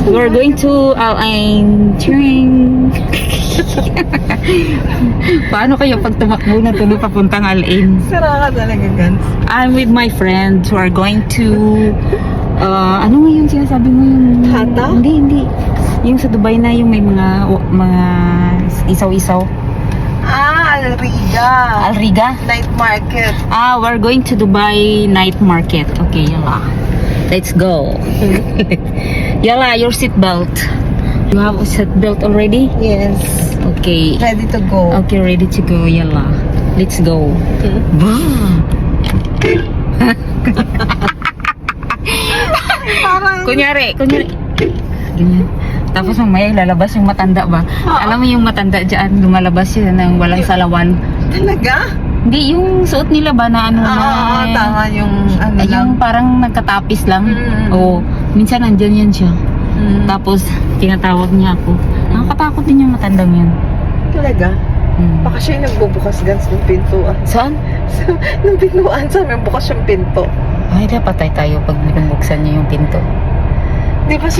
We're going to Al-Ain. Paano kayo pag tumakbo na tuloy papuntang Al-Ain? Sara ka talaga, Gans. I'm with my friends who are going to ano nga yung sinasabi mo yung Hatta? Hindi. Yung sa Dubai na yung may mga isaw-isaw. Alriga. Alriga? Night market. We're going to Dubai night market. Okay, yalla. Let's go. Yalla, your seatbelt. You have a seatbelt already? Yes. Okay. Ready to go. Okay, ready to go. Yalla. Let's go. Parang... Kunyari. Ganyan. Tapos mamaya lalabas yung matanda ba? Alam mo yung matanda dyan, lumalabas yun ng walang salawan. Talaga? Hindi, yung suot nila ba na ano na... Tama yung ano lang. Yung parang nagkatapis lang. Mm. Oo. Minsan nandyan yan siya. Mm. Tapos, tinatawag niya ako. Nakakatakot din yung matandang yun. Talaga? Mm. Baka siya yung nagbubukas, Gans, ng pintuan. Saan? Nung pintuan sa amin, bukas yung pinto. Ay, dapat tayo pag binubuksan niya yung pinto. Di ba